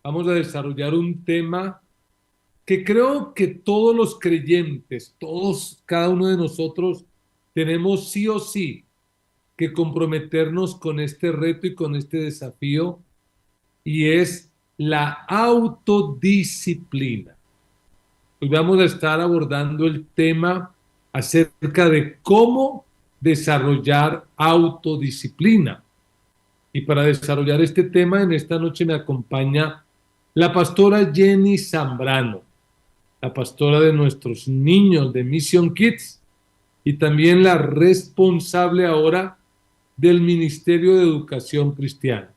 vamos a desarrollar un tema que creo que todos los creyentes, todos, cada uno de nosotros, tenemos sí o sí que comprometernos con este reto y con este desafío, y es la autodisciplina. Hoy vamos a estar abordando el tema acerca de cómo desarrollar autodisciplina. Y para desarrollar este tema, en esta noche me acompaña la pastora Jenny Zambrano, la pastora de nuestros niños de Mission Kids y también la responsable ahora del Ministerio de Educación Cristiana.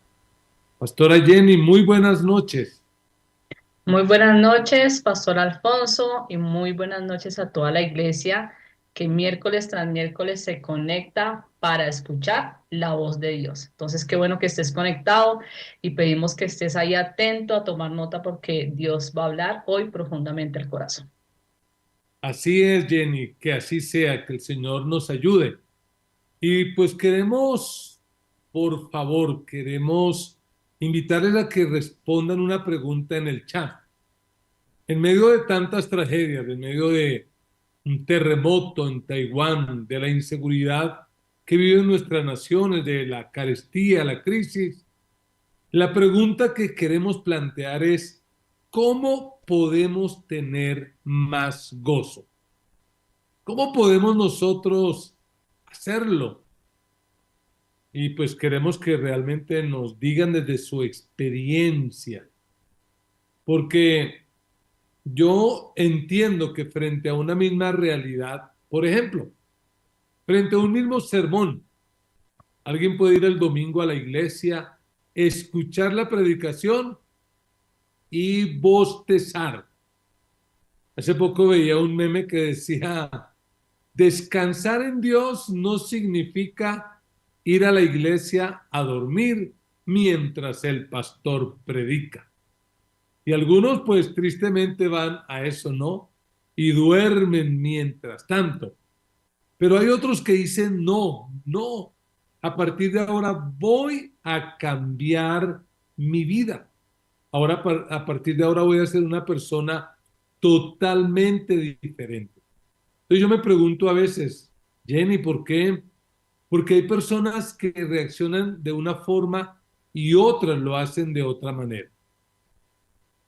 Pastora Jenny, muy buenas noches. Muy buenas noches, Pastor Alfonso, y muy buenas noches a toda la iglesia que miércoles tras miércoles se conecta para escuchar la voz de Dios. Entonces, qué bueno que estés conectado y pedimos que estés ahí atento a tomar nota porque Dios va a hablar hoy profundamente al corazón. Así es, Jenny, que así sea, que el Señor nos ayude. Y pues queremos, por favor, queremos invitarles a que respondan una pregunta en el chat. En medio de tantas tragedias, en medio de un terremoto en Taiwán, de la inseguridad que viven nuestras naciones, de la carestía, la crisis, la pregunta que queremos plantear es, ¿cómo podemos tener más gozo? ¿Cómo podemos nosotros hacerlo? Y pues queremos que realmente nos digan desde su experiencia, porque yo entiendo que frente a una misma realidad, por ejemplo, frente a un mismo sermón, alguien puede ir el domingo a la iglesia, escuchar la predicación y bostezar. Hace poco veía un meme que decía, descansar en Dios no significa ir a la iglesia a dormir mientras el pastor predica. Y algunos pues tristemente van a eso, ¿no? Y duermen mientras tanto. Pero hay otros que dicen, no, no, a partir de ahora voy a cambiar mi vida. Ahora, a partir de ahora voy a ser una persona totalmente diferente. Entonces yo me pregunto a veces, Jenny, ¿por qué? Porque hay personas que reaccionan de una forma y otras lo hacen de otra manera.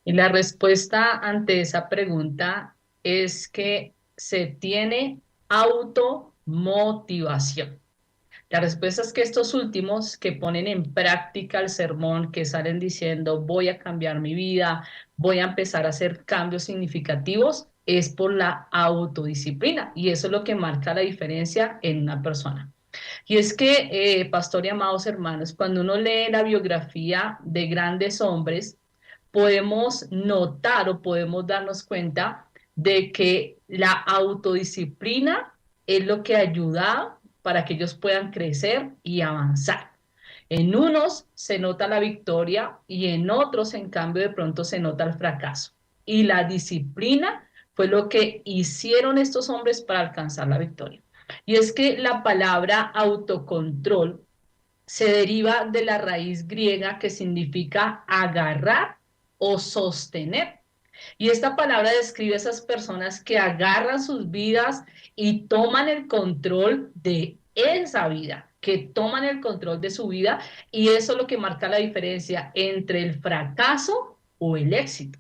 Y la respuesta ante esa pregunta es que se tiene automotivación. La respuesta es que estos últimos que ponen en práctica el sermón, que salen diciendo voy a cambiar mi vida, voy a empezar a hacer cambios significativos, es por la autodisciplina y eso es lo que marca la diferencia en una persona. Y es que, pastor y amados hermanos, cuando uno lee la biografía de grandes hombres, podemos notar o podemos darnos cuenta de que la autodisciplina es lo que ayuda para que ellos puedan crecer y avanzar. En unos se nota la victoria y en otros, en cambio, de pronto se nota el fracaso. Y la disciplina fue lo que hicieron estos hombres para alcanzar la victoria. Y es que la palabra autocontrol se deriva de la raíz griega que significa agarrar o sostener. Y esta palabra describe a esas personas que agarran sus vidas y toman el control de esa vida, que toman el control de su vida, y eso es lo que marca la diferencia entre el fracaso o el éxito.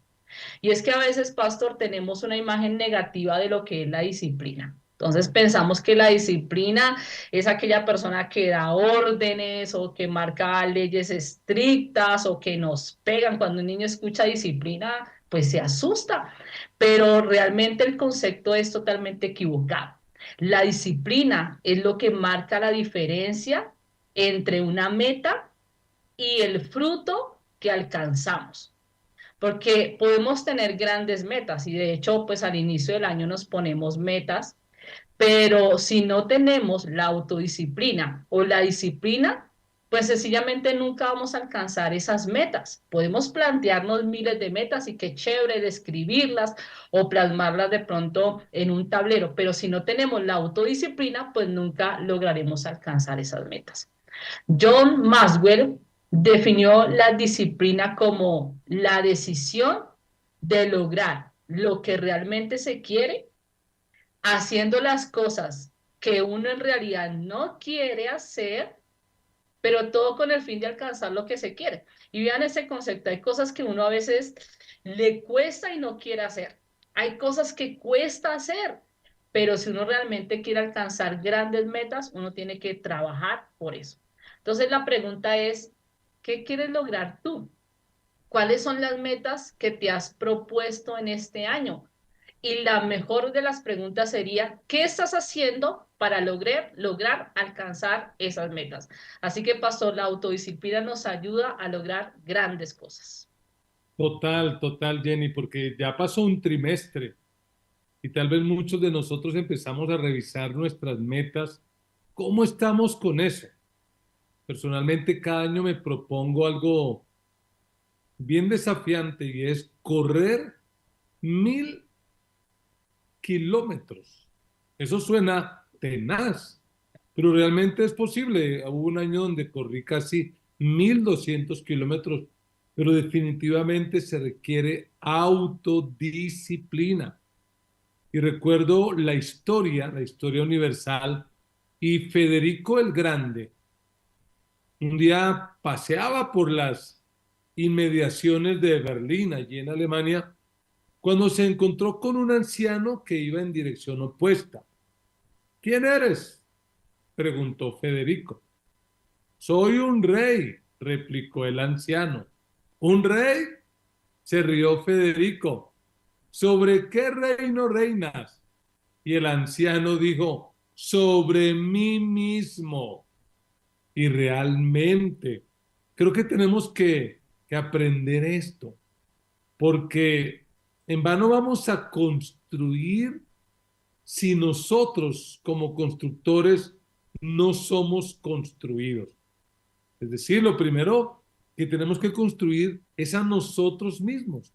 Y es que a veces, pastor, tenemos una imagen negativa de lo que es la disciplina. Entonces pensamos que la disciplina es aquella persona que da órdenes o que marca leyes estrictas o que nos pegan. Cuando un niño escucha disciplina, pues se asusta, pero realmente el concepto es totalmente equivocado. La disciplina es lo que marca la diferencia entre una meta y el fruto que alcanzamos. Porque podemos tener grandes metas y de hecho, pues al inicio del año nos ponemos metas, pero si no tenemos la autodisciplina o la disciplina, pues sencillamente nunca vamos a alcanzar esas metas. Podemos plantearnos miles de metas y qué chévere describirlas o plasmarlas de pronto en un tablero, pero si no tenemos la autodisciplina, pues nunca lograremos alcanzar esas metas. John Maxwell Definió la disciplina como la decisión de lograr lo que realmente se quiere, haciendo las cosas que uno en realidad no quiere hacer, pero todo con el fin de alcanzar lo que se quiere. Y vean ese concepto, hay cosas que uno a veces le cuesta y no quiere hacer. Hay cosas que cuesta hacer, pero si uno realmente quiere alcanzar grandes metas, uno tiene que trabajar por eso. Entonces la pregunta es, ¿qué quieres lograr tú? ¿Cuáles son las metas que te has propuesto en este año? Y la mejor de las preguntas sería, ¿qué estás haciendo para lograr alcanzar esas metas? Así que, pastor, la autodisciplina nos ayuda a lograr grandes cosas. Total, total, Jenny, porque ya pasó un trimestre y tal vez muchos de nosotros empezamos a revisar nuestras metas. ¿Cómo estamos con eso? Personalmente, cada año me propongo algo bien desafiante y es correr 1.000 kilómetros. Eso suena tenaz, pero realmente es posible. Hubo un año donde corrí casi 1.200 kilómetros, pero definitivamente se requiere autodisciplina. Y recuerdo la historia universal, y Federico el Grande un día paseaba por las inmediaciones de Berlín, allí en Alemania, cuando se encontró con un anciano que iba en dirección opuesta. ¿Quién eres? Preguntó Federico. Soy un rey, replicó el anciano. ¿Un rey? Se rió Federico. ¿Sobre qué reino reinas? Y el anciano dijo, sobre mí mismo. Y realmente creo que tenemos que aprender esto, porque en vano vamos a construir si nosotros como constructores no somos construidos. Es decir, lo primero que tenemos que construir es a nosotros mismos.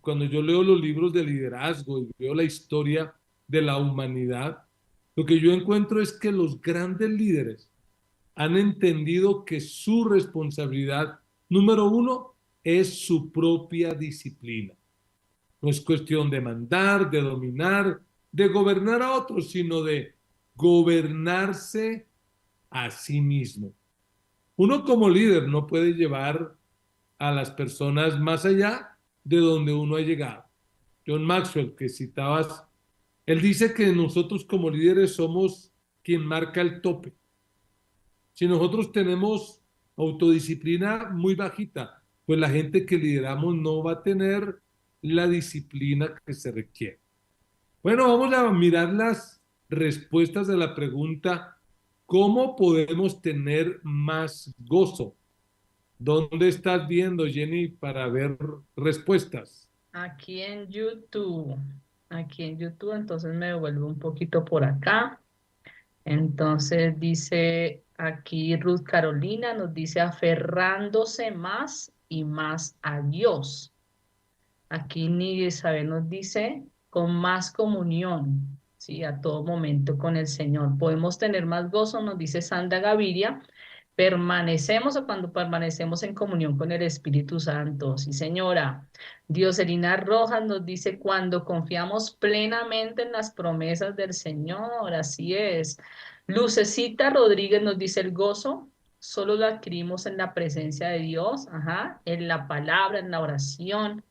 Cuando yo leo los libros de liderazgo y veo la historia de la humanidad, lo que yo encuentro es que los grandes líderes han entendido que su responsabilidad número uno es su propia disciplina. No es cuestión de mandar, de dominar, de gobernar a otros, sino de gobernarse a sí mismo. Uno como líder no puede llevar a las personas más allá de donde uno ha llegado. John Maxwell, que citabas, él dice que nosotros como líderes somos quien marca el tope. Si nosotros tenemos autodisciplina muy bajita, pues la gente que lideramos no va a tener la disciplina que se requiere. Bueno, vamos a mirar las respuestas de la pregunta, ¿cómo podemos tener más gozo? ¿Dónde estás viendo, Jenny, para ver respuestas? Aquí en YouTube, entonces me devuelvo un poquito por acá. Entonces dice aquí Ruth Carolina, nos dice aferrándose más y más a Dios. Aquí Nidia Isabel nos dice con más comunión, sí, a todo momento con el Señor. Podemos tener más gozo, nos dice Sandra Gaviria, permanecemos o cuando permanecemos en comunión con el Espíritu Santo. Sí, señora. Dioselina Rojas nos dice cuando confiamos plenamente en las promesas del Señor, así es. Lucecita Rodríguez nos dice el gozo. Solo lo adquirimos en la presencia de Dios, ajá, en la palabra, en la oración,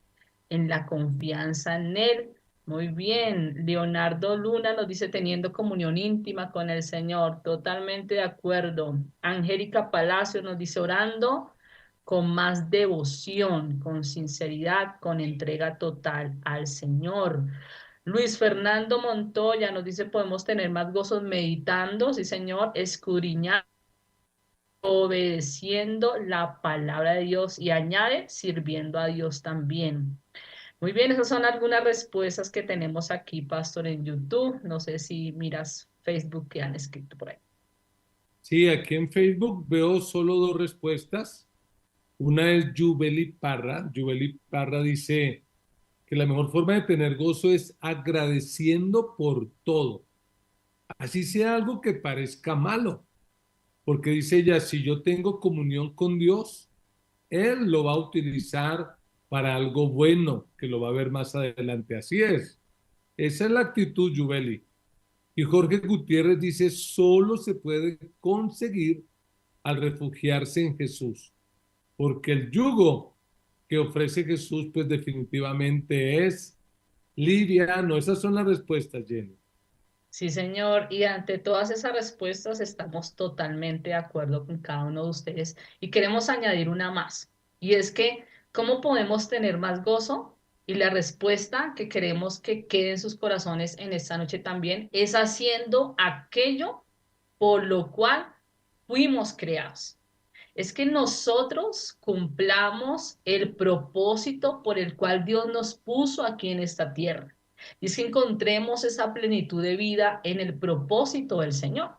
en la confianza en Él. Muy bien, Leonardo Luna nos dice teniendo comunión íntima con el Señor, totalmente de acuerdo. Angélica Palacio nos dice orando con más devoción, con sinceridad, con entrega total al Señor. Luis Fernando Montoya nos dice podemos tener más gozos meditando, sí Señor, escudriñando, obedeciendo la palabra de Dios y añade sirviendo a Dios también. Muy bien, esas son algunas respuestas que tenemos aquí, Pastor, en YouTube. No sé si miras Facebook que han escrito por ahí. Sí, aquí en Facebook veo solo dos respuestas. Una es Jubeli Parra. Jubeli Parra dice que la mejor forma de tener gozo es agradeciendo por todo, así sea algo que parezca malo. porque dice ella, si yo tengo comunión con Dios, Él lo va a utilizar para algo bueno, que lo va a ver más adelante. Así es. Esa es la actitud, Yubeli. Y Jorge Gutiérrez dice, solo se puede conseguir al refugiarse en Jesús, porque el yugo que ofrece Jesús, pues definitivamente es liviano. Esas son las respuestas, Jenny. Sí, señor. Y ante todas esas respuestas estamos totalmente de acuerdo con cada uno de ustedes y queremos añadir una más. Y es que, ¿cómo podemos tener más gozo? Y la respuesta que queremos que quede en sus corazones en esta noche también es haciendo aquello por lo cual fuimos creados. Es que nosotros cumplamos el propósito por el cual Dios nos puso aquí en esta tierra. Y es que encontremos esa plenitud de vida en el propósito del Señor.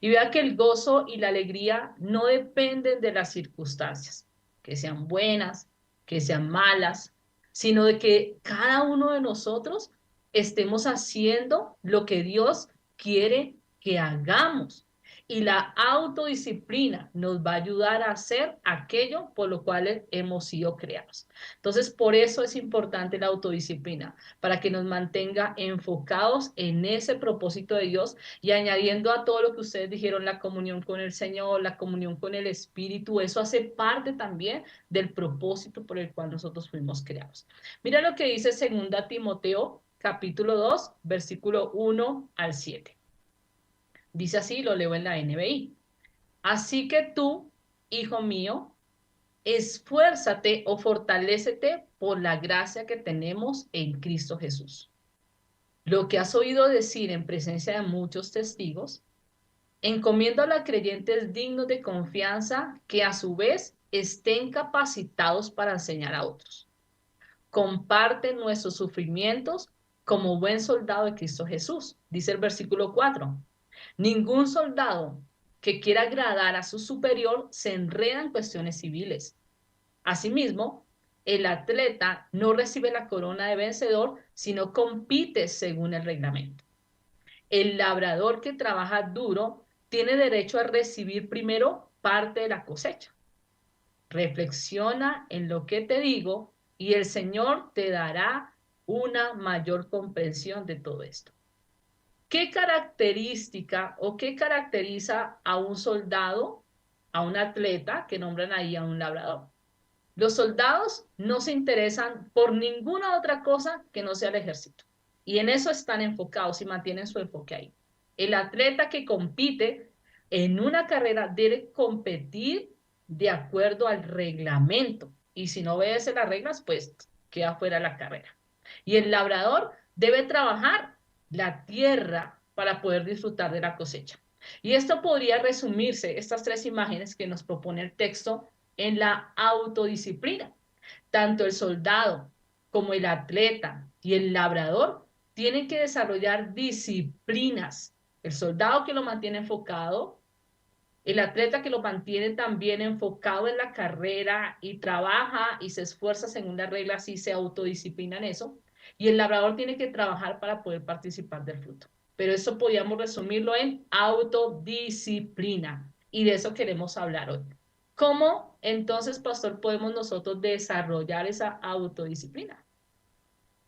Y vea que el gozo y la alegría no dependen de las circunstancias, que sean buenas, que sean malas, sino de que cada uno de nosotros estemos haciendo lo que Dios quiere que hagamos. Y la autodisciplina nos va a ayudar a hacer aquello por lo cual hemos sido creados. Entonces, por eso es importante la autodisciplina, para que nos mantenga enfocados en ese propósito de Dios y añadiendo a todo lo que ustedes dijeron, la comunión con el Señor, la comunión con el Espíritu, eso hace parte también del propósito por el cual nosotros fuimos creados. Mira lo que dice 2 Timoteo, capítulo 2, versículo 1 al 7. Dice así, lo leo en la NBI. Así que tú, hijo mío, esfuérzate o fortalécete por la gracia que tenemos en Cristo Jesús. Lo que has oído decir en presencia de muchos testigos, encomiéndalo a creyentes dignos de confianza que a su vez estén capacitados para enseñar a otros. Comparte nuestros sufrimientos como buen soldado de Cristo Jesús, dice el versículo 4. Ningún soldado que quiera agradar a su superior se enreda en cuestiones civiles. Asimismo, el atleta no recibe la corona de vencedor, sino compite según el reglamento. El labrador que trabaja duro tiene derecho a recibir primero parte de la cosecha. Reflexiona en lo que te digo y el Señor te dará una mayor comprensión de todo esto. ¿Qué característica o qué caracteriza a un soldado, a un atleta que nombran ahí a un labrador? Los soldados no se interesan por ninguna otra cosa que no sea el ejército. Y en eso están enfocados y mantienen su enfoque ahí. El atleta que compite en una carrera debe competir de acuerdo al reglamento. Y si no obedece las reglas, pues queda fuera de la carrera. Y el labrador debe trabajar la tierra para poder disfrutar de la cosecha. Y esto podría resumirse, estas tres imágenes que nos propone el texto, en la autodisciplina. Tanto el soldado como el atleta y el labrador tienen que desarrollar disciplinas. El soldado que lo mantiene enfocado, el atleta que lo mantiene también enfocado en la carrera y trabaja y se esfuerza según las reglas y se autodisciplina en eso. Y el labrador tiene que trabajar para poder participar del fruto. Pero eso podríamos resumirlo en autodisciplina. Y de eso queremos hablar hoy. ¿Cómo entonces, pastor, podemos nosotros desarrollar esa autodisciplina?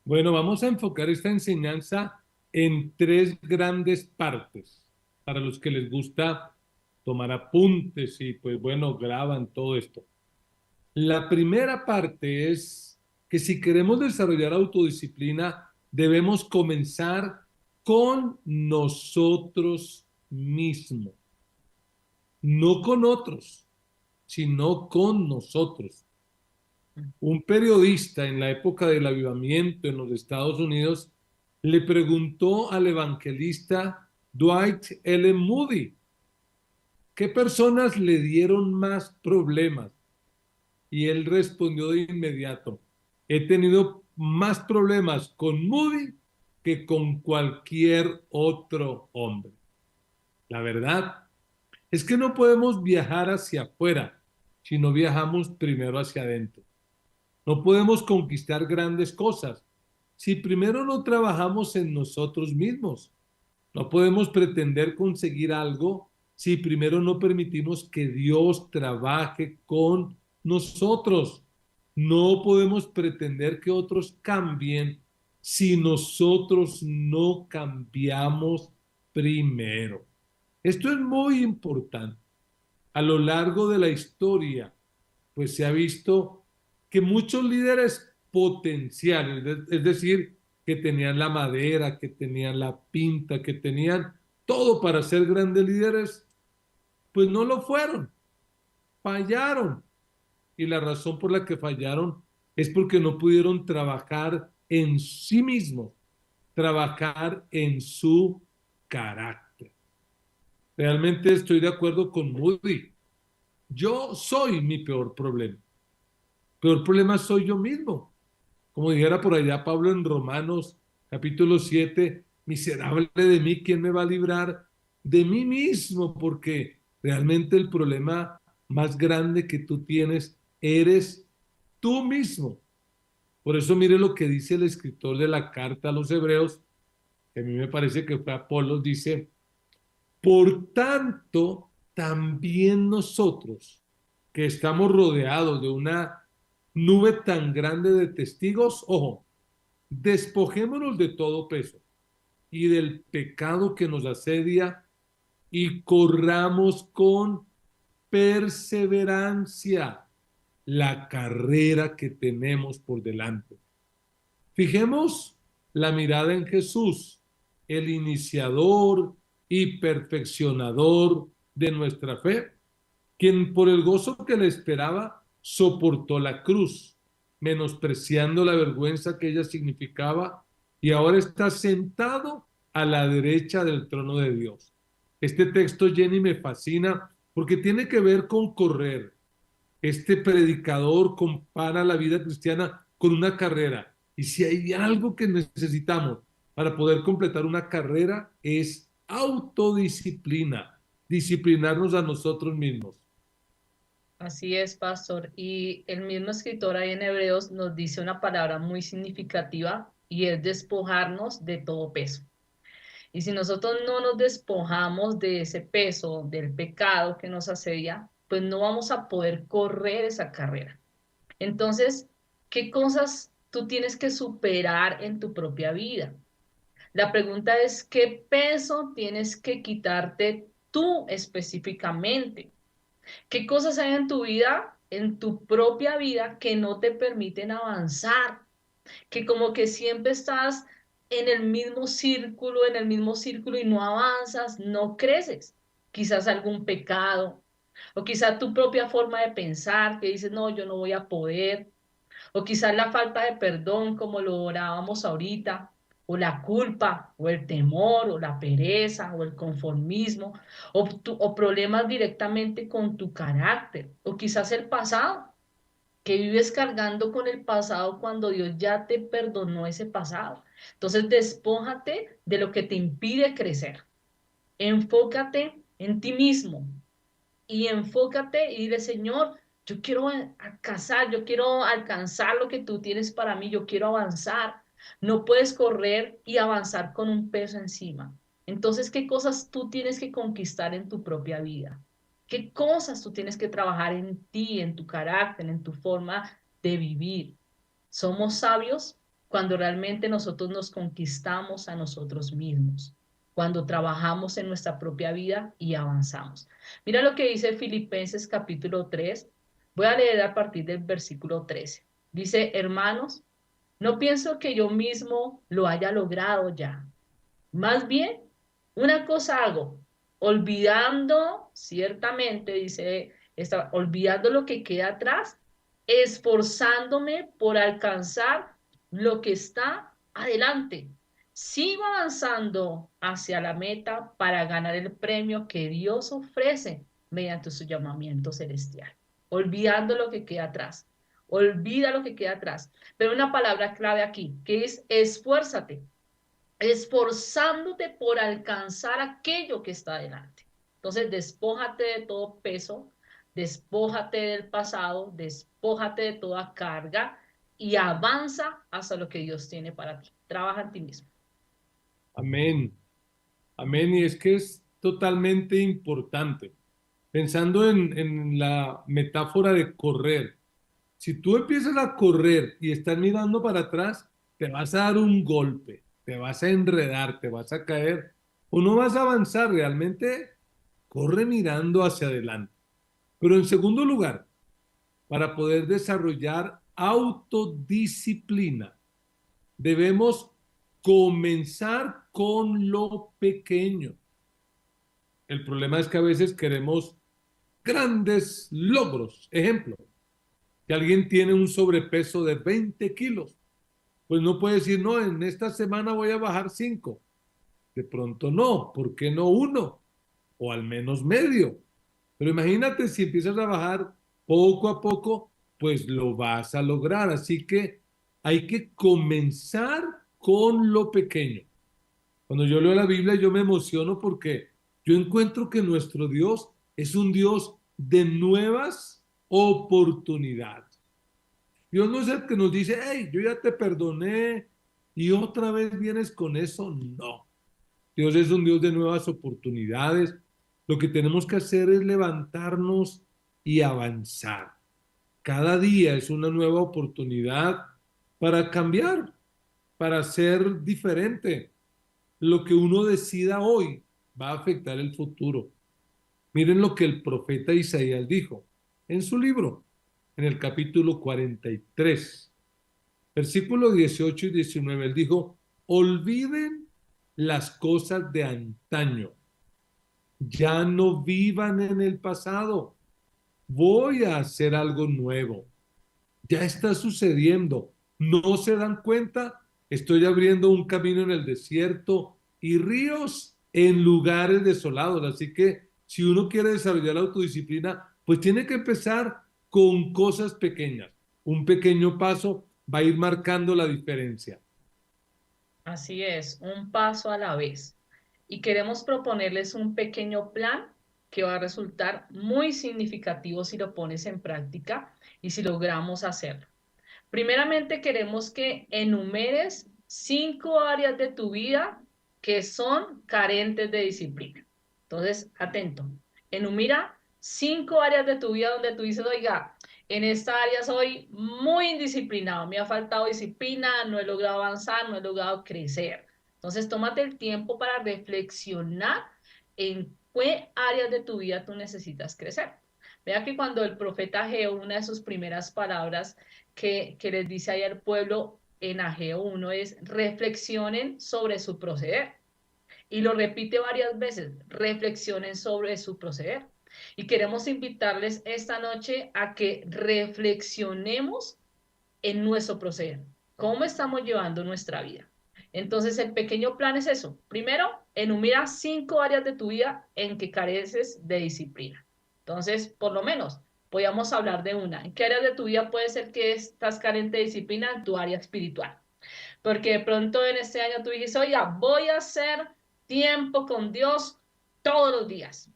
Bueno, vamos a enfocar esta enseñanza en tres grandes partes para los que les gusta tomar apuntes y pues bueno, graban todo esto. La primera parte es que si queremos desarrollar autodisciplina, debemos comenzar con nosotros mismos, no con otros, sino con nosotros. Un periodista en la época del avivamiento en los Estados Unidos le preguntó al evangelista Dwight L. Moody, ¿qué personas le dieron más problemas? Y él respondió de inmediato, he tenido más problemas con Moody que con cualquier otro hombre. La verdad es que no podemos viajar hacia afuera si no viajamos primero hacia adentro. No podemos conquistar grandes cosas si primero no trabajamos en nosotros mismos. No podemos pretender conseguir algo si primero no permitimos que Dios trabaje con nosotros. No podemos pretender que otros cambien si nosotros no cambiamos primero. Esto es muy importante. A lo largo de la historia, pues se ha visto que muchos líderes potenciales, es decir, que tenían la madera, que tenían la pinta, que tenían todo para ser grandes líderes, pues no lo fueron, fallaron. Y la razón por la que fallaron es porque no pudieron trabajar en sí mismos, trabajar en su carácter. Realmente estoy de acuerdo con Moody. Yo soy mi peor problema. Peor problema soy yo mismo. Como dijera por allá Pablo en Romanos capítulo 7, miserable de mí, ¿quién me va a librar de mí mismo? Porque realmente el problema más grande que tú tienes eres tú mismo. Por eso mire lo que dice el escritor de la carta a los Hebreos, que a mí me parece que fue Apolos, dice, por tanto, también nosotros, que estamos rodeados de una nube tan grande de testigos, ojo, despojémonos de todo peso y del pecado que nos asedia y corramos con perseverancia la carrera que tenemos por delante. Fijemos la mirada en Jesús, el iniciador y perfeccionador de nuestra fe, quien por el gozo que le esperaba soportó la cruz, menospreciando la vergüenza que ella significaba, y ahora está sentado a la derecha del trono de Dios. Este texto, Jenny, me fascina porque tiene que ver con correr. Este predicador compara la vida cristiana con una carrera. Y si hay algo que necesitamos para poder completar una carrera es autodisciplina, disciplinarnos a nosotros mismos. Así es, pastor. Y el mismo escritor ahí en Hebreos nos dice una palabra muy significativa y es despojarnos de todo peso. Y si nosotros no nos despojamos de ese peso, del pecado que nos asedia, pues no vamos a poder correr esa carrera. Entonces, ¿qué cosas tú tienes que superar en tu propia vida? La pregunta es, ¿qué peso tienes que quitarte tú específicamente? ¿Qué cosas hay en tu vida, en tu propia vida, que no te permiten avanzar? Que como que siempre estás en el mismo círculo y no avanzas, no creces. Quizás algún pecado, o quizás tu propia forma de pensar, que dices, no, yo no voy a poder, o quizás la falta de perdón, como lo orábamos ahorita, o la culpa, o el temor, o la pereza, o el conformismo, o problemas directamente con tu carácter, o quizás el pasado, que vives cargando con el pasado cuando Dios ya te perdonó ese pasado. Entonces, despójate de lo que te impide crecer. Enfócate en ti mismo y enfócate y dile, Señor, yo quiero alcanzar, yo quiero alcanzar lo que tú tienes para mí, yo quiero avanzar. No puedes correr y avanzar con un peso encima. Entonces, ¿qué cosas tú tienes que conquistar en tu propia vida? ¿Qué cosas tú tienes que trabajar en ti, en tu carácter, en tu forma de vivir? Somos sabios cuando realmente nosotros nos conquistamos a nosotros mismos, cuando trabajamos en nuestra propia vida y avanzamos. Mira lo que dice Filipenses capítulo 3. Voy a leer a partir del versículo 13. Dice, hermanos, no pienso que yo mismo lo haya logrado ya. Más bien, una cosa hago, olvidando, ciertamente, dice, olvidando lo que queda atrás, esforzándome por alcanzar lo que está adelante. Sigo avanzando hacia la meta para ganar el premio que Dios ofrece mediante su llamamiento celestial. Olvidando lo que queda atrás. Olvida lo que queda atrás. Pero una palabra clave aquí, que es esfuérzate, esforzándote por alcanzar aquello que está adelante. Entonces, despójate de todo peso, despójate del pasado, despójate de toda carga y avanza hasta lo que Dios tiene para ti. Trabaja en ti mismo. Amén. Amén. Y es que esto totalmente importante. Pensando en la metáfora de correr, si tú empiezas a correr y estás mirando para atrás, te vas a dar un golpe, te vas a enredar, te vas a caer o no vas a avanzar. Realmente corre mirando hacia adelante. Pero en segundo lugar, para poder desarrollar autodisciplina, debemos comenzar con lo pequeño. El problema es que a veces queremos grandes logros. Ejemplo, que alguien tiene un sobrepeso de 20 kilos, pues no puede decir, no, en esta semana voy a bajar 5. De pronto no, ¿por qué no uno? O al menos medio. Pero imagínate si empiezas a bajar poco a poco, pues lo vas a lograr. Así que hay que comenzar con lo pequeño. Cuando yo leo la Biblia, yo me emociono porque yo encuentro que nuestro Dios es un Dios de nuevas oportunidades. Dios no es el que nos dice, hey, yo ya te perdoné y otra vez vienes con eso. No. Dios es un Dios de nuevas oportunidades. Lo que tenemos que hacer es levantarnos y avanzar. Cada día es una nueva oportunidad para cambiar, para ser diferente. Lo que uno decida hoy va a afectar el futuro. Miren lo que el profeta Isaías dijo en su libro, en el capítulo 43, versículos 18 y 19. Él dijo, olviden las cosas de antaño, ya no vivan en el pasado, voy a hacer algo nuevo. Ya está sucediendo. ¿No se dan cuenta? Estoy abriendo un camino en el desierto y ríos en lugares desolados. Así que si uno quiere desarrollar la autodisciplina, pues tiene que empezar con cosas pequeñas. Un pequeño paso va a ir marcando la diferencia. Así es, un paso a la vez. Y queremos proponerles un pequeño plan que va a resultar muy significativo si lo pones en práctica y si logramos hacerlo. Primeramente, queremos que enumeres 5 áreas de tu vida que son carentes de disciplina. Entonces, atento. Enumera 5 áreas de tu vida donde tú dices, oiga, en esta área soy muy indisciplinado, me ha faltado disciplina, no he logrado avanzar, no he logrado crecer. Entonces, tómate el tiempo para reflexionar en qué áreas de tu vida tú necesitas crecer. Vea que cuando el profeta Ageo, una de sus primeras palabras que les dice ahí al pueblo en Ageo 1 es reflexionen sobre su proceder. Y lo repite varias veces, reflexionen sobre su proceder. Y queremos invitarles esta noche a que reflexionemos en nuestro proceder. ¿Cómo estamos llevando nuestra vida? Entonces, el pequeño plan es eso. Primero, enumera 5 áreas de tu vida en que careces de disciplina. Entonces, por lo menos, podríamos hablar de una. ¿En qué áreas de tu vida puede ser que estás carente de disciplina? En tu área espiritual. Porque de pronto en este año tú dijiste, oiga, voy a hacer tiempo con Dios todos los días.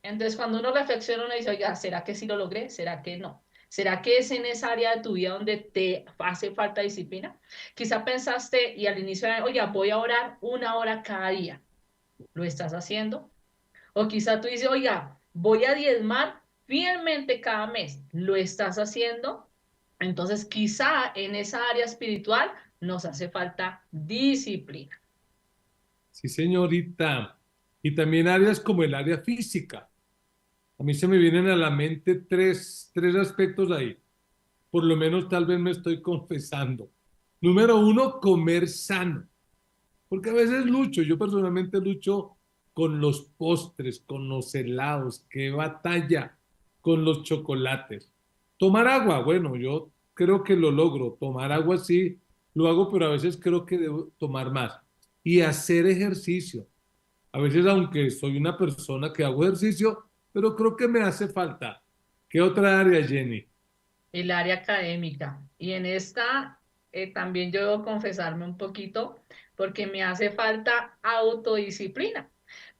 Entonces, cuando uno reflexiona, uno dice, oiga, ¿será que sí lo logré? ¿Será que no? ¿Será que es en esa área de tu vida donde te hace falta disciplina? Quizá pensaste y al inicio, oiga, voy a orar 1 hora cada día. ¿Lo estás haciendo? O quizá tú dices, oiga, voy a diezmar fielmente cada mes. ¿Lo estás haciendo? Entonces, quizá en esa área espiritual nos hace falta disciplina. Sí, señorita. Y también áreas como el área física. A mí se me vienen a la mente tres aspectos ahí. Por lo menos tal vez me estoy confesando. Número uno, comer sano. Porque a veces lucho, yo personalmente lucho con los postres, con los helados, qué batalla con los chocolates. Tomar agua, bueno, yo creo que lo logro. Tomar agua sí, lo hago, pero a veces creo que debo tomar más. Y hacer ejercicio. A veces, aunque soy una persona que hago ejercicio, pero creo que me hace falta. ¿Qué otra área, Jenny? El área académica. Y en esta también yo debo confesarme un poquito porque me hace falta autodisciplina.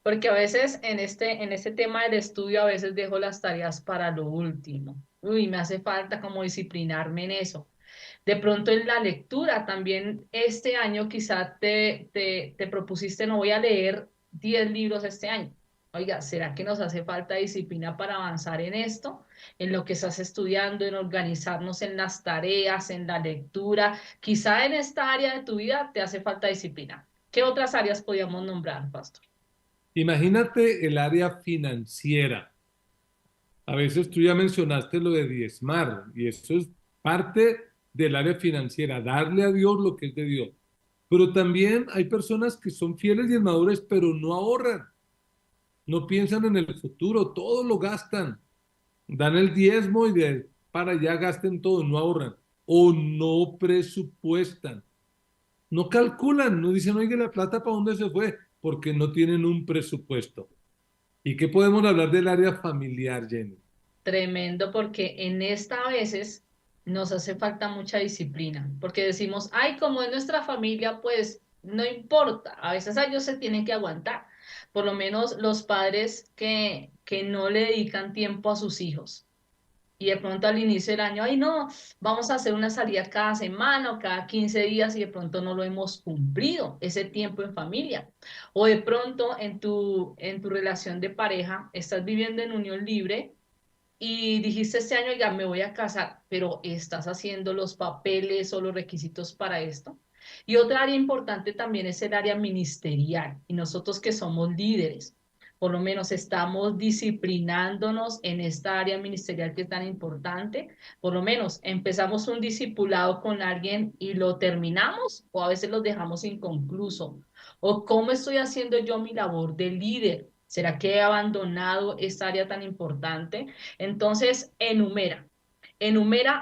Porque a veces en este tema del estudio a veces dejo las tareas para lo último. Uy, me hace falta como disciplinarme en eso. De pronto en la lectura también este año quizá te propusiste, no voy a leer 10 libros este año. Oiga, ¿será que nos hace falta disciplina para avanzar en esto? En lo que estás estudiando, en organizarnos en las tareas, en la lectura. Quizá en esta área de tu vida te hace falta disciplina. ¿Qué otras áreas podríamos nombrar, Pastor? Imagínate el área financiera. A veces tú ya mencionaste lo de diezmar y eso es parte del área financiera, darle a Dios lo que es de Dios. Pero también hay personas que son fieles diezmadores, pero no ahorran, no piensan en el futuro, todo lo gastan, dan el diezmo y de para allá gasten todo, no ahorran o no presupuestan, no calculan, no dicen, oye, la plata para dónde se fue, porque no tienen un presupuesto. ¿Y qué podemos hablar del área familiar, Jenny? Tremendo, porque en esta a veces nos hace falta mucha disciplina, porque decimos, ay, como es nuestra familia, pues no importa, a veces a ellos se tienen que aguantar, por lo menos los padres que no le dedican tiempo a sus hijos. Y de pronto al inicio del año, ay no, vamos a hacer una salida cada semana o cada 15 días y de pronto no lo hemos cumplido, ese tiempo en familia. O de pronto en tu relación de pareja, estás viviendo en unión libre y dijiste este año, ya me voy a casar, pero ¿estás haciendo los papeles o los requisitos para esto? Y otra área importante también es el área ministerial. Y nosotros que somos líderes, por lo menos estamos disciplinándonos en esta área ministerial que es tan importante. Por lo menos empezamos un discipulado con alguien y lo terminamos o a veces lo dejamos inconcluso. ¿O cómo estoy haciendo yo mi labor de líder? ¿Será que he abandonado esta área tan importante? Entonces, enumera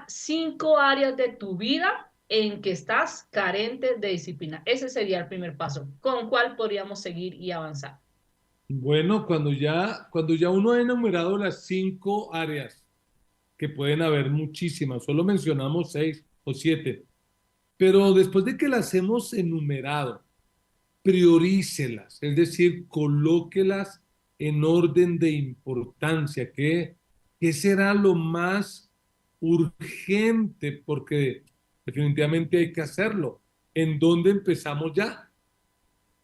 5 áreas de tu vida en que estás carente de disciplina. Ese sería el primer paso. ¿Con cuál podríamos seguir y avanzar? Bueno, cuando ya uno ha enumerado las 5 áreas, que pueden haber muchísimas, solo mencionamos 6 o 7, pero después de que las hemos enumerado, priorícelas, es decir, colóquelas en orden de importancia. ¿Qué será lo más urgente? Porque definitivamente hay que hacerlo. ¿En dónde empezamos ya?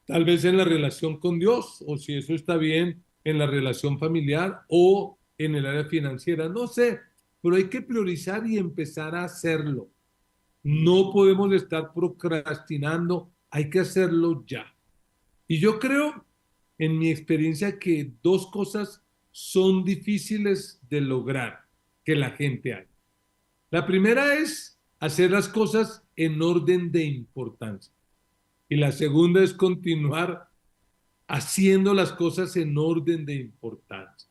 Tal vez en la relación con Dios, o si eso está bien, en la relación familiar o en el área financiera, no sé, pero hay que priorizar y empezar a hacerlo. No podemos estar procrastinando, hay que hacerlo ya. Y yo creo, en mi experiencia, que 2 cosas son difíciles de lograr que la gente haga. La primera es hacer las cosas en orden de importancia. Y la segunda es continuar haciendo las cosas en orden de importancia.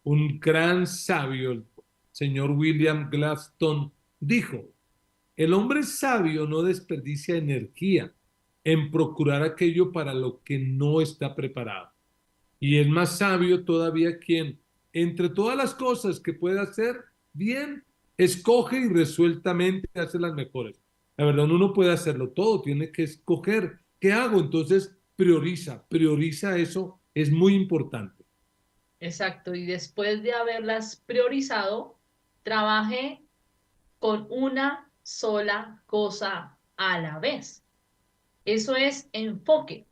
Un gran sabio, el señor William Gladstone, dijo, el hombre sabio no desperdicia energía en procurar aquello para lo que no está preparado. Y es más sabio todavía quien, entre todas las cosas que puede hacer bien, escoge y resueltamente hace las mejores. La verdad, uno no puede hacerlo todo, tiene que escoger. ¿Qué hago? Entonces, prioriza eso, es muy importante. Exacto. Y después de haberlas priorizado, trabaje con una sola cosa a la vez. Eso es enfoque.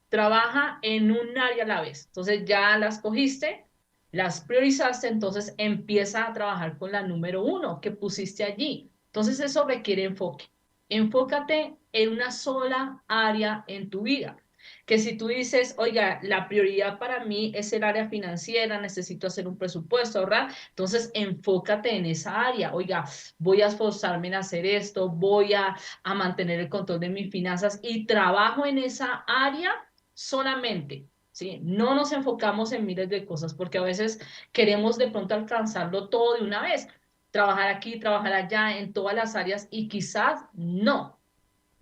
Trabaja en un área a la vez. Entonces ya las cogiste, las priorizaste, entonces empieza a trabajar con la número 1 que pusiste allí. Entonces eso requiere enfoque. Enfócate en una sola área en tu vida. Que si tú dices, oiga, la prioridad para mí es el área financiera, necesito hacer un presupuesto, ahorrar, entonces enfócate en esa área. Oiga, voy a esforzarme en hacer esto, a mantener el control de mis finanzas y trabajo en esa área solamente, ¿sí? No nos enfocamos en miles de cosas porque a veces queremos de pronto alcanzarlo todo de una vez, trabajar aquí, trabajar allá, en todas las áreas y quizás no.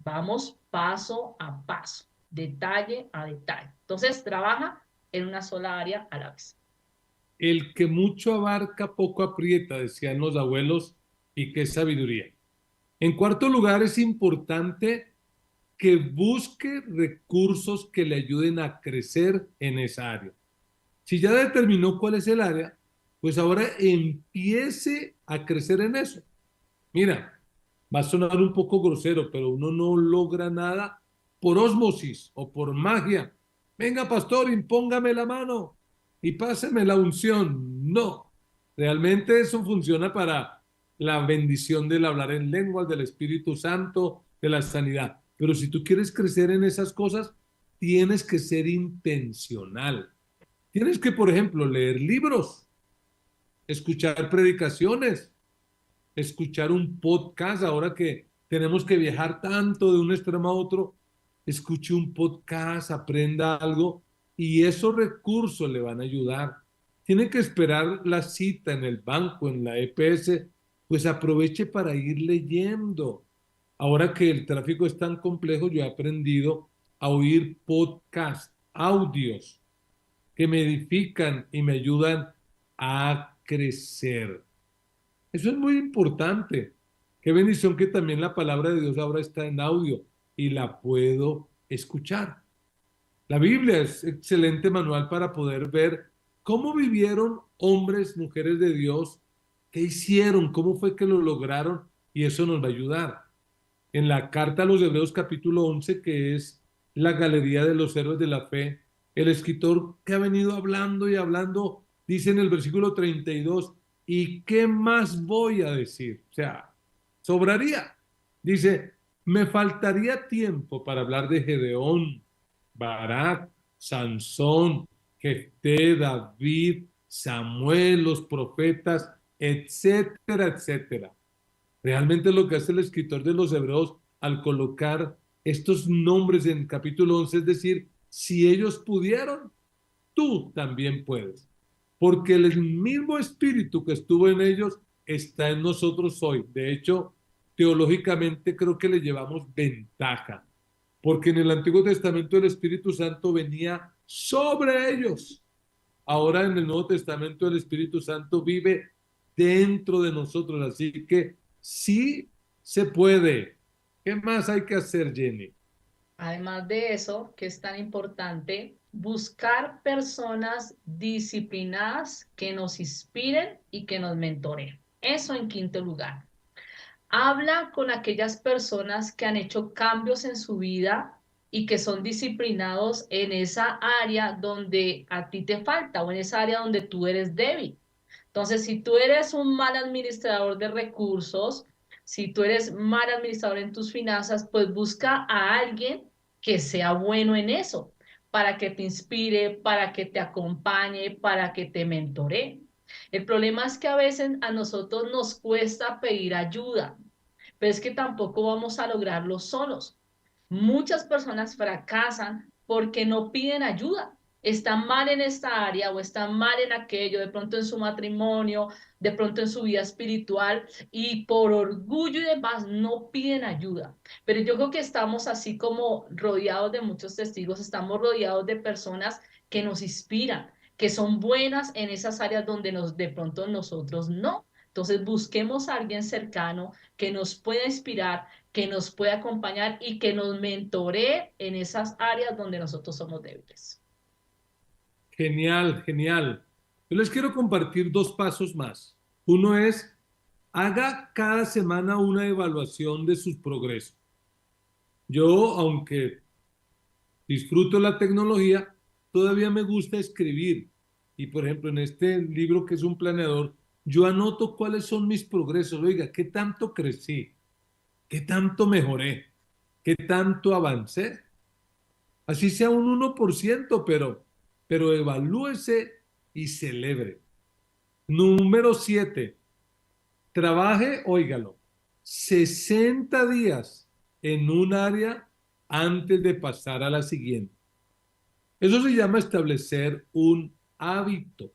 Vamos paso a paso, detalle a detalle. Entonces, trabaja en una sola área a la vez. El que mucho abarca, poco aprieta, decían los abuelos, y qué sabiduría. En cuarto lugar, es importante que busque recursos que le ayuden a crecer en esa área. Si ya determinó cuál es el área, pues ahora empiece a crecer en eso. Mira, va a sonar un poco grosero, pero uno no logra nada por ósmosis o por magia. venga pastor, impóngame la mano y páseme la unción. No, realmente eso funciona para la bendición del hablar en lenguas, del Espíritu Santo, de la sanidad. Pero si tú quieres crecer en esas cosas, tienes que ser intencional. Tienes que, por ejemplo, leer libros, escuchar predicaciones, escuchar un podcast, ahora que tenemos que viajar tanto de un extremo a otro, escuche un podcast, aprenda algo y esos recursos le van a ayudar. Tiene que esperar la cita en el banco, en la EPS, pues aproveche para ir leyendo. Ahora que el tráfico es tan complejo, yo he aprendido a oír podcasts, audios que me edifican y me ayudan a crecer. Eso es muy importante. Qué bendición que también la palabra de Dios ahora está en audio y la puedo escuchar. La Biblia es excelente manual para poder ver cómo vivieron hombres, mujeres de Dios, qué hicieron, cómo fue que lo lograron y eso nos va a ayudar. En la carta a los Hebreos capítulo 11, que es la galería de los héroes de la fe, el escritor que ha venido hablando y hablando, dice en el versículo 32, ¿y qué más voy a decir? O sea, sobraría. Dice, me faltaría tiempo para hablar de Gedeón, Barak, Sansón, Jefté, David, Samuel, los profetas, etcétera, etcétera. Realmente lo que hace el escritor de los Hebreos al colocar estos nombres en capítulo 11 es decir, si ellos pudieron, tú también puedes. Porque el mismo espíritu que estuvo en ellos está en nosotros hoy. De hecho, teológicamente creo que le llevamos ventaja. Porque en el Antiguo Testamento el Espíritu Santo venía sobre ellos. Ahora en el Nuevo Testamento el Espíritu Santo vive dentro de nosotros, así que sí se puede. ¿Qué más hay que hacer, Jenny? Además de eso, que es tan importante, buscar personas disciplinadas que nos inspiren y que nos mentoren. Eso en quinto lugar. Habla con aquellas personas que han hecho cambios en su vida y que son disciplinados en esa área donde a ti te falta o en esa área donde tú eres débil. Entonces, si tú eres un mal administrador de recursos, si tú eres mal administrador en tus finanzas, pues busca a alguien que sea bueno en eso, para que te inspire, para que te acompañe, para que te mentore. El problema es que a veces a nosotros nos cuesta pedir ayuda, pero es que tampoco vamos a lograrlo solos. Muchas personas fracasan porque no piden ayuda. Están mal en esta área o están mal en aquello, de pronto en su matrimonio, de pronto en su vida espiritual y por orgullo y demás no piden ayuda. Pero yo creo que estamos así como rodeados de muchos testigos, estamos rodeados de personas que nos inspiran, que son buenas en esas áreas donde de pronto nosotros no. Entonces busquemos a alguien cercano que nos pueda inspirar, que nos pueda acompañar y que nos mentoree en esas áreas donde nosotros somos débiles. Genial, genial. Yo les quiero compartir dos pasos más. Uno es, haga cada semana una evaluación de sus progresos. Yo, aunque disfruto la tecnología, todavía me gusta escribir. Y por ejemplo, en este libro que es un planeador, yo anoto cuáles son mis progresos. Oiga, ¿qué tanto crecí? ¿Qué tanto mejoré? ¿Qué tanto avancé? Así sea un 1%, pero evalúese y celebre. Número 7, trabaje, óigalo, 60 días en un área antes de pasar a la siguiente. Eso se llama establecer un hábito.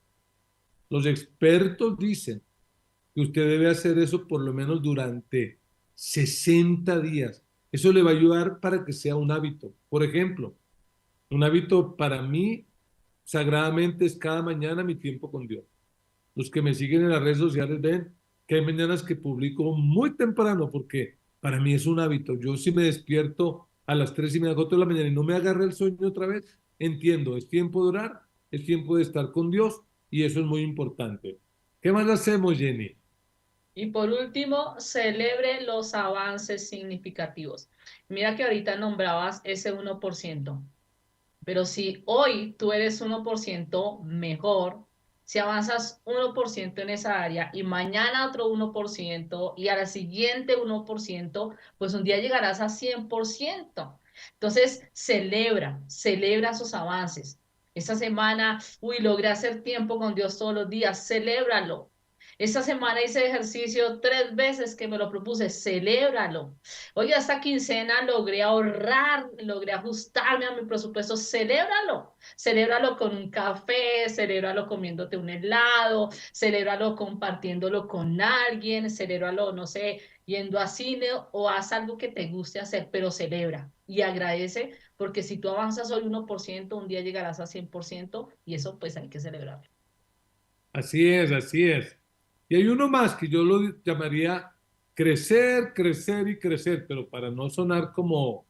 Los expertos dicen que usted debe hacer eso por lo menos durante 60 días. Eso le va a ayudar para que sea un hábito. Por ejemplo, un hábito para mí sagradamente es cada mañana mi tiempo con Dios. Los que me siguen en las redes sociales ven que hay mañanas que publico muy temprano porque para mí es un hábito. Yo si me despierto a las 3:30, 4 de la mañana y no me agarra el sueño otra vez, entiendo, es tiempo de orar, es tiempo de estar con Dios y eso es muy importante. ¿Qué más hacemos, Jenny? Y por último, celebre los avances significativos. Mira que ahorita nombrabas ese 1%. Pero si hoy tú eres 1% mejor, si avanzas 1% en esa área y mañana otro 1% y a la siguiente 1%, pues un día llegarás a 100%. Entonces, celebra esos avances. Esta semana, uy, logré hacer tiempo con Dios todos los días, celébralo. Esta semana hice ejercicio 3 veces que me lo propuse, celébralo. Oye, esta quincena logré ahorrar, logré ajustarme a mi presupuesto, celébralo. Celébralo con un café, celébralo comiéndote un helado, celébralo compartiéndolo con alguien, celébralo, no sé, yendo a cine o haz algo que te guste hacer, pero celebra y agradece, porque si tú avanzas hoy 1%, un día llegarás a 100% y eso pues hay que celebrarlo. Así es, así es. Y hay uno más que yo lo llamaría crecer, crecer y crecer, pero para no sonar como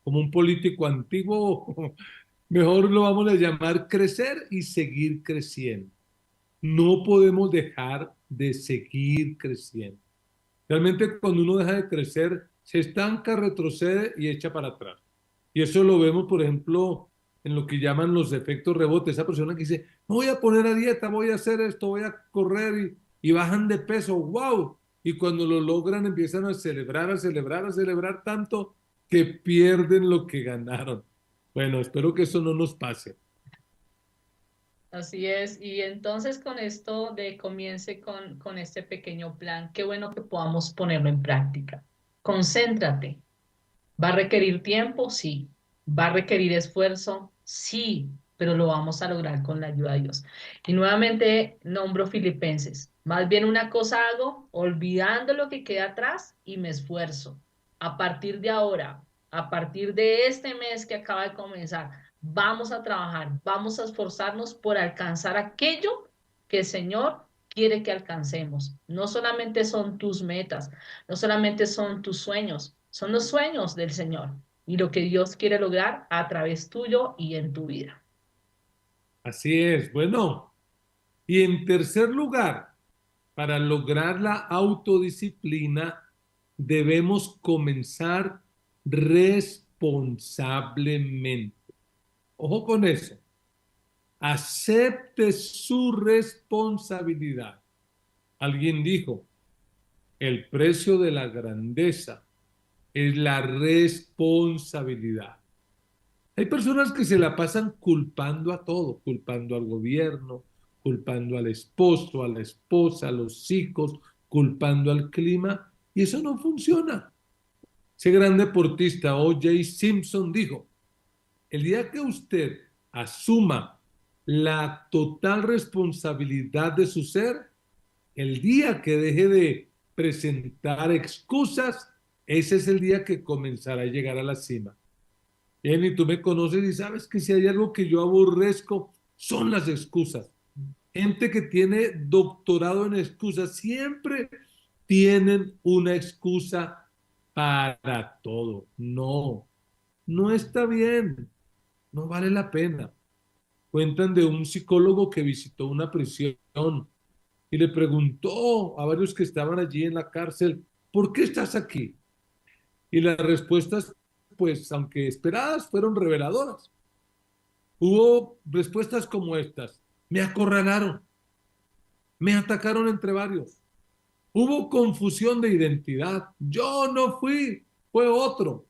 un político antiguo, mejor lo vamos a llamar crecer y seguir creciendo. No podemos dejar de seguir creciendo. Realmente cuando uno deja de crecer, se estanca, retrocede y echa para atrás. Y eso lo vemos, por ejemplo, en lo que llaman los efectos rebote. Esa persona que dice, me voy a poner a dieta, voy a hacer esto, voy a correr y bajan de peso, wow. Y cuando lo logran empiezan a celebrar, a celebrar, a celebrar tanto que pierden lo que ganaron. Bueno, espero que eso no nos pase. Así es, y entonces con esto de comience con este pequeño plan, qué bueno que podamos ponerlo en práctica. Concéntrate. ¿Va a requerir tiempo? Sí. ¿Va a requerir esfuerzo? Sí, pero lo vamos a lograr con la ayuda de Dios. Y nuevamente nombro Filipenses. Más bien una cosa hago, olvidando lo que queda atrás y me esfuerzo. A partir de ahora, a partir de este mes que acaba de comenzar, vamos a trabajar, vamos a esforzarnos por alcanzar aquello que el Señor quiere que alcancemos. No solamente son tus metas, no solamente son tus sueños, son los sueños del Señor y lo que Dios quiere lograr a través tuyo y en tu vida. Así es. Bueno, y en tercer lugar, para lograr la autodisciplina, debemos comenzar responsablemente. Ojo con eso. Acepte su responsabilidad. Alguien dijo, el precio de la grandeza es la responsabilidad. Hay personas que se la pasan culpando a todo, culpando al gobierno, culpando al esposo, a la esposa, a los hijos, culpando al clima, y eso no funciona. Ese gran deportista O.J. Simpson dijo, el día que usted asuma la total responsabilidad de su ser, el día que deje de presentar excusas, ese es el día que comenzará a llegar a la cima. Jenny, tú me conoces y sabes que si hay algo que yo aborrezco, son las excusas. Gente que tiene doctorado en excusas, siempre tienen una excusa para todo. No, no está bien, no vale la pena. Cuentan de un psicólogo que visitó una prisión y le preguntó a varios que estaban allí en la cárcel, ¿por qué estás aquí? Y las respuestas, pues, aunque esperadas, fueron reveladoras. Hubo respuestas como estas. Me acorralaron, me atacaron entre varios. Hubo confusión de identidad. Yo no fui, fue otro.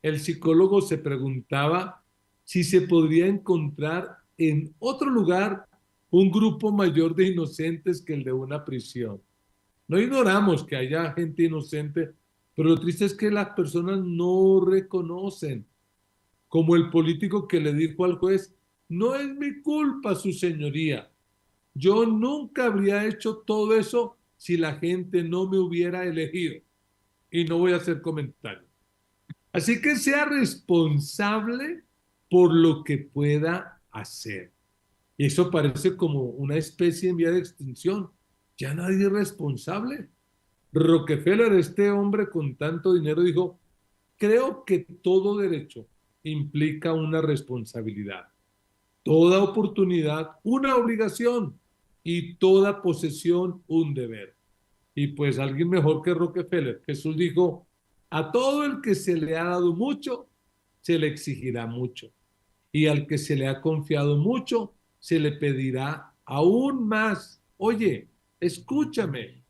El psicólogo se preguntaba si se podría encontrar en otro lugar un grupo mayor de inocentes que el de una prisión. No ignoramos que haya gente inocente, pero lo triste es que las personas no reconocen, como el político que le dijo al juez, no es mi culpa, su señoría. Yo nunca habría hecho todo eso si la gente no me hubiera elegido. Y no voy a hacer comentarios. Así que sea responsable por lo que pueda hacer. Y eso parece como una especie en vía de extinción. Ya nadie es responsable. Rockefeller, este hombre con tanto dinero, dijo, creo que todo derecho implica una responsabilidad, toda oportunidad una obligación y toda posesión un deber. Y pues alguien mejor que Rockefeller, Jesús dijo, a todo el que se le ha dado mucho, se le exigirá mucho. y al que se le ha confiado mucho, se le pedirá aún más. Oye, escúchame,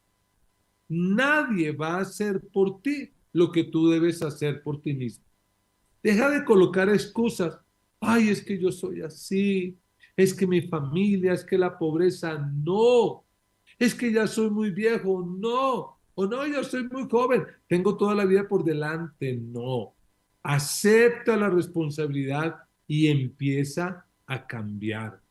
nadie va a hacer por ti lo que tú debes hacer por ti mismo. Deja de colocar excusas. Ay, es que yo soy así, es que mi familia, es que la pobreza, no. Es que ya soy muy viejo, no. O no, yo soy muy joven, tengo toda la vida por delante, no. Acepta la responsabilidad y empieza a cambiar.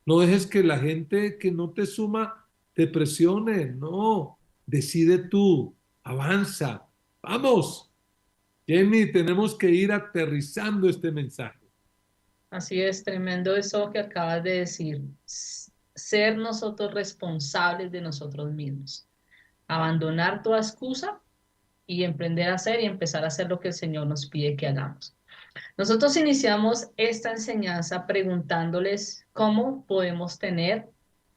No dejes que la gente que no te suma te presione, no. Decide tú, avanza, vamos. Jenny, tenemos que ir aterrizando este mensaje. Así es, tremendo eso que acabas de decir. Ser nosotros responsables de nosotros mismos. Abandonar toda excusa y emprender a hacer y empezar a hacer lo que el Señor nos pide que hagamos. Nosotros iniciamos esta enseñanza preguntándoles cómo podemos tener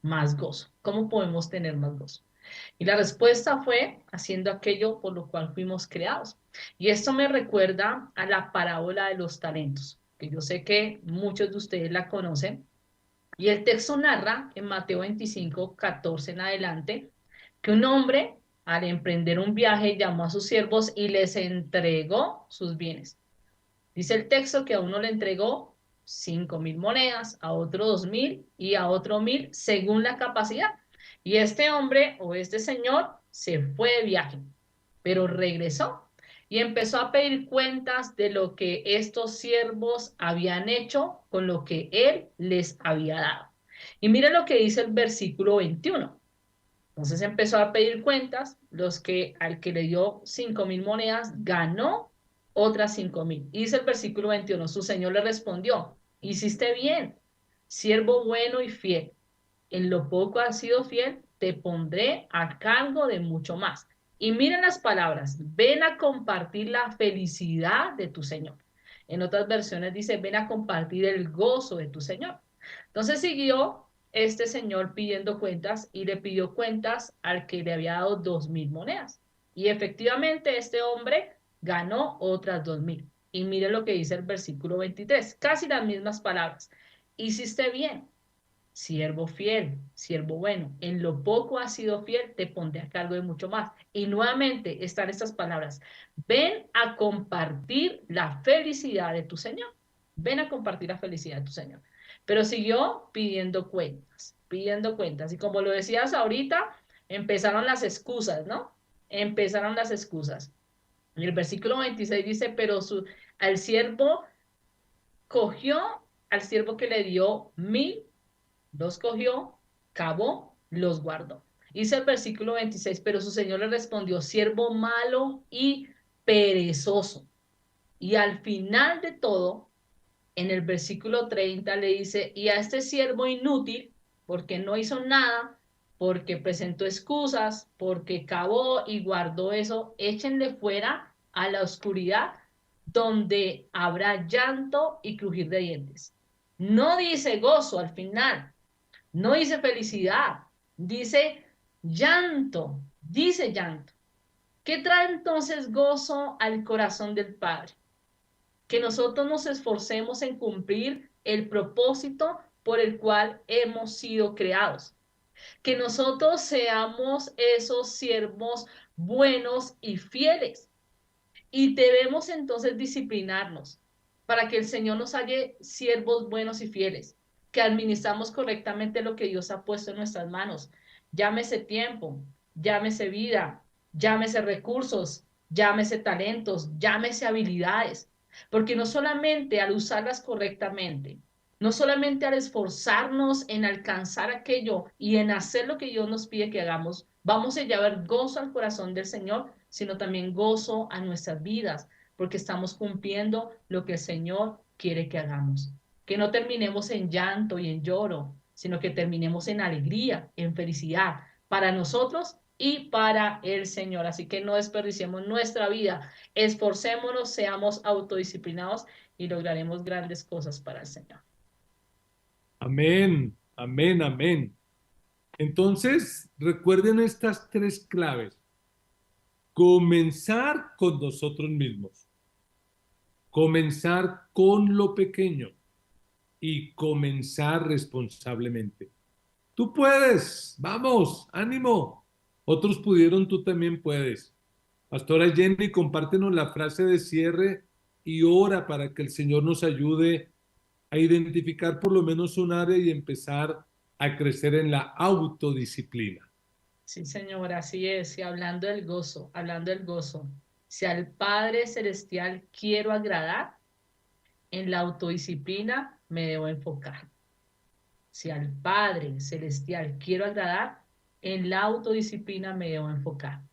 más gozo, cómo podemos tener más gozo. Y la respuesta fue haciendo aquello por lo cual fuimos creados. Y esto me recuerda a la parábola de los talentos, que yo sé que muchos de ustedes la conocen. Y el texto narra en Mateo 25, 14 en adelante, que un hombre al emprender un viaje llamó a sus siervos y les entregó sus bienes. Dice el texto que a uno le entregó 5.000 monedas, a otro 2.000 y a otro 1.000 según la capacidad. Y este hombre o este señor se fue de viaje, pero regresó y empezó a pedir cuentas de lo que estos siervos habían hecho con lo que él les había dado. Y mire lo que dice el versículo 21. Entonces empezó a pedir cuentas, los que al que le dio 5.000 monedas ganó otras 5.000. Y dice el versículo 21, su señor le respondió, hiciste bien, siervo bueno y fiel. En lo poco has sido fiel, te pondré a cargo de mucho más. Y miren las palabras, ven a compartir la felicidad de tu Señor. En otras versiones dice, ven a compartir el gozo de tu Señor. Entonces siguió este señor pidiendo cuentas y le pidió cuentas al que le había dado 2.000 monedas. Y efectivamente este hombre ganó otras 2.000. Y mire lo que dice el versículo 23, casi las mismas palabras. Hiciste bien, siervo fiel, siervo bueno, en lo poco has sido fiel, te pondré a cargo de mucho más. Y nuevamente están estas palabras, ven a compartir la felicidad de tu Señor, ven a compartir la felicidad de tu Señor. Pero siguió pidiendo cuentas, pidiendo cuentas. Y como lo decías ahorita, empezaron las excusas, ¿no? Empezaron las excusas. Y el versículo 26 dice, pero al siervo cogió, al siervo que le dio 1.000, los cogió, cavó, los guardó. Dice el versículo 26, pero su señor le respondió, siervo malo y perezoso. Y al final de todo, en el versículo 30 le dice, y a este siervo inútil, porque no hizo nada, porque presentó excusas, porque cavó y guardó eso, échenle fuera a la oscuridad, donde habrá llanto y crujir de dientes. No dice gozo al final, no dice felicidad, dice llanto, dice llanto. ¿Qué trae entonces gozo al corazón del Padre? Que nosotros nos esforcemos en cumplir el propósito por el cual hemos sido creados. Que nosotros seamos esos siervos buenos y fieles. Y debemos entonces disciplinarnos para que el Señor nos halle siervos buenos y fieles, que administramos correctamente lo que Dios ha puesto en nuestras manos. Llámese tiempo, llámese vida, llámese recursos, llámese talentos, llámese habilidades. Porque no solamente al usarlas correctamente, no solamente al esforzarnos en alcanzar aquello y en hacer lo que Dios nos pide que hagamos, vamos a llevar gozo al corazón del Señor, sino también gozo a nuestras vidas, porque estamos cumpliendo lo que el Señor quiere que hagamos. Que no terminemos en llanto y en lloro, sino que terminemos en alegría, en felicidad, para nosotros y para el Señor. Así que no desperdiciemos nuestra vida, esforcémonos, seamos autodisciplinados y lograremos grandes cosas para el Señor. Amén, amén, amén. Entonces, recuerden estas tres claves. Comenzar con nosotros mismos. Comenzar con lo pequeño. y comenzar responsablemente. Tú puedes, vamos, ánimo. Otros pudieron, tú también puedes. Pastora Jenny, compártenos la frase de cierre y ora para que el Señor nos ayude a identificar por lo menos un área y empezar a crecer en la autodisciplina. Sí, Señor, así es. Y hablando del gozo, si al Padre Celestial quiero agradar, en la autodisciplina me debo enfocar. Si al Padre Celestial quiero agradar, en la autodisciplina me debo enfocar.